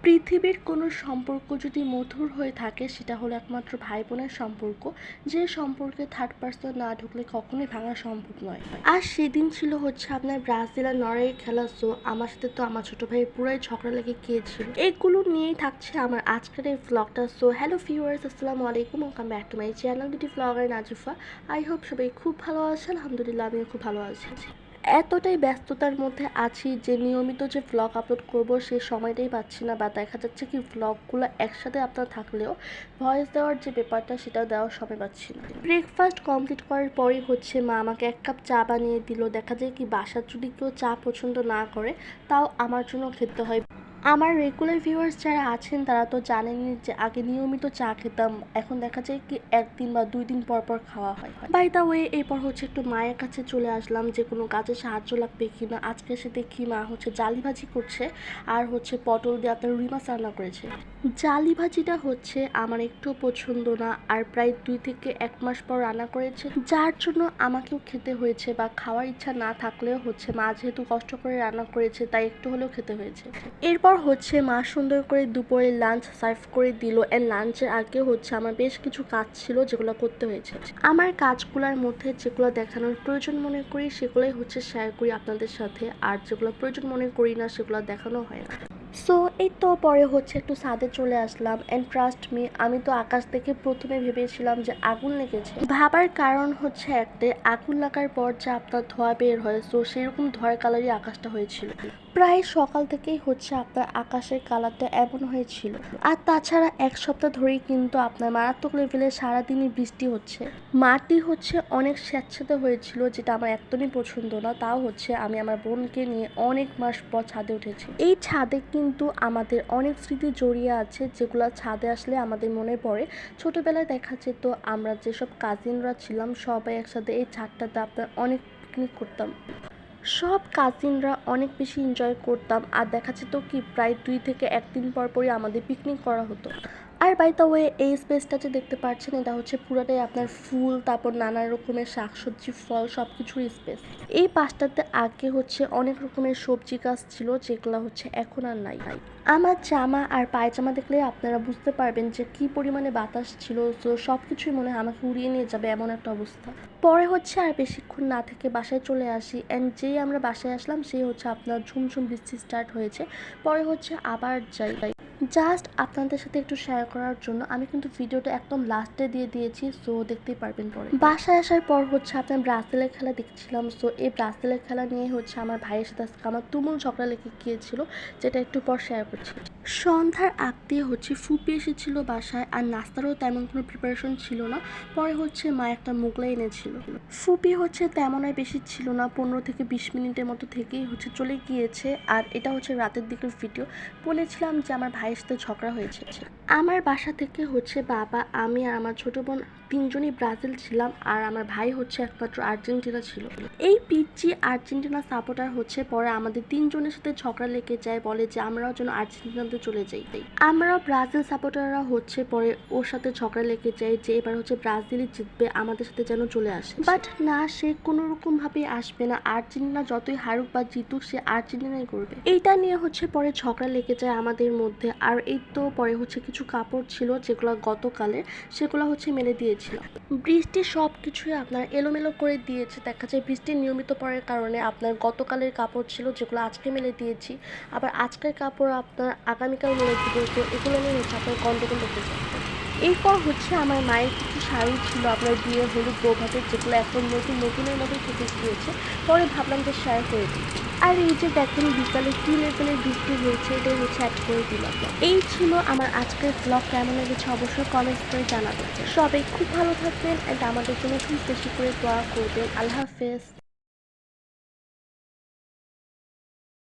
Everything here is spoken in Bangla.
পৃথিবীর কোনো সম্পর্ক যদি মধুর হয়ে থাকে সেটা হলো একমাত্র ভাই বোনের সম্পর্ক, যে সম্পর্কে থার্ড পার্সন না ঢুকলে কখনোই ভাঙা সম্ভব নয়। আর সেদিন ছিল হচ্ছে আপনার ব্রাজিল আর নরওয়ের খেলা। সো আমার সাথে তো আমার ছোট ভাই পুরাই ঝগড়া লেগে গিয়েছিল। এগুলো নিয়েই থাকছে আমার আজকের এই ভ্লগটা। সো হ্যালো ভিউয়ার্স, আসসালামু আলাইকুম, welcome back to my channel beauty blogger Nazufa. I hope সবাই খুব ভালো আছে, আলহামদুলিল্লাহ আমিও খুব ভালো আছি। এতটাই ব্যস্ততার মধ্যে আছি যে নিয়মিত যে ভ্লগ আপলোড করব সেই সময়টাই পাচ্ছি না, বা দেখা যাচ্ছে কি ভ্লগগুলো একসাথে আপনার থাকলেও ভয়েস দেওয়ার যে ব্যাপারটা সেটা দেওয়ার সময় পাচ্ছি না। ব্রেকফাস্ট কমপ্লিট করার পরেই হচ্ছে মা আমাকে 1 কাপ চা বানিয়ে দিল। দেখা যায় কি বাসার যদি কেউ চা পছন্দ না করে তাও আমার জন্য খেতে হয়। আমার রেগুলার ভিউয়ার্স যারা আছেন তারা তো জানেনই যে আগে নিয়মিত চা খেতাম, এখন দেখা যায় কি 1 দিন বা 2 দিন পর পর খাওয়া হয়। বাই দ্য ওয়ে, এরপর হচ্ছে একটু মায়ের কাছে চলে আসলাম যে কোনো কাজে সাহায্য লাগবে কিনা। আজকে এসে দেখি মা হচ্ছে জালি ভাজি করছে আর হচ্ছে পটল দিয়ে আপনার রুই মাছ রান্না করেছে। জালি ভাজিটা হচ্ছে আমার একটু পছন্দ না, আর প্রায় 2 থেকে 1 মাস পর রান্না করেছে, যার জন্য আমাকেও খেতে হয়েছে, বা খাওয়ার ইচ্ছা না থাকলেও হচ্ছে মা যেহেতু কষ্ট করে রান্না করেছে তাই একটু হলেও খেতে হয়েছে। এরপর হচ্ছে মা সুন্দর করে দুপুরে লাঞ্চ সার্ভ করে দিল। এন্ড লাঞ্চের আগে হচ্ছে আমার বেশ কিছু কাজ ছিল যেগুলো করতে হয়েছে। আমার কাজগুলোর মধ্যে যেগুলো দেখানোর প্রয়োজন মনে করি সেগুলোই হচ্ছে শেয়ার করি আপনাদের সাথে, আর যেগুলো প্রয়োজন মনে করি না সেগুলো দেখানো হয় না। সো এই তো পরে হচ্ছে একটু ছাদে চলে আসলাম। অ্যান্ড ট্রাস্ট মি, আমি তো আকাশ দেখে প্রথমে ভেবেছিলাম যে আগুন লেগেছে। ভাবার কারণ হচ্ছে একটাই, আগুন লাগার পর যে আপনার ধোঁয়া বের হয়, সো সেরকম ধোঁয়ার কালারই আকাশটা হয়েছিল। প্রায় সকাল থেকেই হচ্ছে আপনার আকাশের কালারটা এমন হয়েছিল। আর তাছাড়া 1 সপ্তাহ ধরেই কিন্তু আপনার মারাত্মক লেভেলে সারাদিনই বৃষ্টি হচ্ছে। মাটি হচ্ছে অনেক স্যাঁতসেঁতে হয়েছিল, যেটা আমার একদমই পছন্দ না। তাও হচ্ছে আমি আমার বোনকে নিয়ে অনেক মাস পর ছাদে উঠেছি। এই ছাদে কিন্তু আমাদের অনেক স্মৃতি জড়িয়ে আছে, যেগুলো ছাদে আসলে আমাদের মনে পড়ে। ছোটবেলায় দেখা যেত আমরা যেসব কাজিনরা ছিলাম সবাই একসাথে এই ছাদটাতে আপনার অনেক পিকনিক করতাম। সব কাজিনরা অনেক বেশি এনজয় করতাম, আর দেখা যেত কি প্রায় 2 থেকে 1 দিন পর পরই আমাদের পিকনিক করা হতো। আর বাই দ্য ওয়ে, এই স্পেসটা যে দেখতে পাচ্ছেন এটা হচ্ছে পুরাটাই আপনার ফুল, তারপর নানা রকমের শাকসবজি, ফল সব কিছুর স্পেস। এই পাশটাতে আগে হচ্ছে অনেক রকমের সবজি গাছ ছিল, যেগুলো হচ্ছে এখন আর নাই। আমার জামা আর পায়জামা দেখলে আপনারা বুঝতে পারবেন যে কি পরিমাণে বাতাস ছিল। তো সব কিছুই মনে হয় আমাকে উড়িয়ে নিয়ে যাবে এমন একটা অবস্থা। পরে হচ্ছে আর বেশিক্ষণ না থেকে বাসায় চলে আসি। অ্যান্ড যেই আমরা বাসায় আসলাম সেই হচ্ছে আপনার ঝুমঝুম বৃষ্টি স্টার্ট হয়েছে। পরে হচ্ছে আবার যাই জাস্ট আপনাদের সাথে একটু শেয়ার করার জন্য আমি কিন্তু ভিডিওটা একদম লাস্টে দিয়ে দিয়েছি, সো দেখতেই পারবেন পরে। বাসায় আসার পর হচ্ছে আপনার ব্রাজিলের খেলা দেখছিলাম। সো এই ব্রাজিলের খেলা নিয়ে হচ্ছে আমার ভাইয়ের সাথে আজকে আমার তুমুল ঝগড়া লেগে গিয়েছিল, যেটা একটু পর শেয়ার করছি। সন্ধ্যার আগ দিয়ে হচ্ছে ফুপি এসেছিল বাসায়, আর নাস্তারও তেমন কোনো প্রিপারেশন ছিল না। পরে হচ্ছে মা একটা মোগলাই এনেছিল। ফুপি হচ্ছে তেমন আর বেশি ছিল না, 15 থেকে 20 মিনিটের মতো থেকেই হচ্ছে চলে গিয়েছে। আর এটা হচ্ছে রাতের দিকের ভিডিও। বলেছিলাম যে আমার ভাইয়ের সাথে ঝগড়া হয়েছে। আমার বাসা থেকে হচ্ছে বাবা, আমি আর আমার ছোট বোন 3 জনই ব্রাজিল ছিলাম, আর আমার ভাই হচ্ছে একমাত্র আর্জেন্টিনা ছিল। এই পিচ্চি আর্জেন্টিনা সাপোর্টার হচ্ছে পরে আমাদের 3 জনের সাথে ঝগড়া লেগে যায়, বলে যে আমরাও যেন আর্জেন্টিনাতে চলে যাই। আমরাও ব্রাজিল সাপোর্টাররা হচ্ছে পরে ওর সাথে ঝগড়া লেগে যায় যে এবার হচ্ছে ব্রাজিলই জিতবে, আমাদের সাথে যেন চলে আসে। বাট না, সে কোনো রকম ভাবে আসবে না। আর্জেন্টিনা যতই হারুক বা জিতুক সে আর্জেন্টিনাই করবে। এইটা নিয়ে হচ্ছে পরে ঝগড়া লেগে যায় আমাদের মধ্যে। আর এই তো পরে হচ্ছে কিছু কাপড় ছিল যেগুলো গতকালের, সেগুলো হচ্ছে মেলে দিয়েছিল। বৃষ্টি সব কিছুই আপনার এলোমেলো করে দিয়েছে। দেখা যায় বৃষ্টির নিয়মিত পড়ার কারণে আপনার গতকালের কাপড় ছিল যেগুলো আজকে মেলে দিয়েছি, আবার আজকের কাপড় আপনার আগামীকাল মেলে দিব। তো এগুলো নিয়ে হচ্ছে আপনার গন্ডগোল হতে যাচ্ছে। এরপর হচ্ছে আমার মায়ের কিছু শাড়ি ছিল আপনার বিয়ে হলুদ বৌভাতের, যেগুলো এখন নতুনের মতোই থেকে গিয়েছে। পরে ভাবলাম যে শেয়ার করে দিই। আর এই যে দেখেন বিকালে কি লেভেলের বৃষ্টি হয়েছে, এটাই হচ্ছে অ্যাড করে দিলাম। এই ছিল আমার আজকের ব্লগ। কেমন লেগেছে অবশ্যই কমেন্টস করে জানাবেন। সবাই খুব ভালো থাকবেন, অ্যান্ড আমাদের জন্য খুব বেশি করে দোয়া করবেন। আল্লাহ হাফেজ।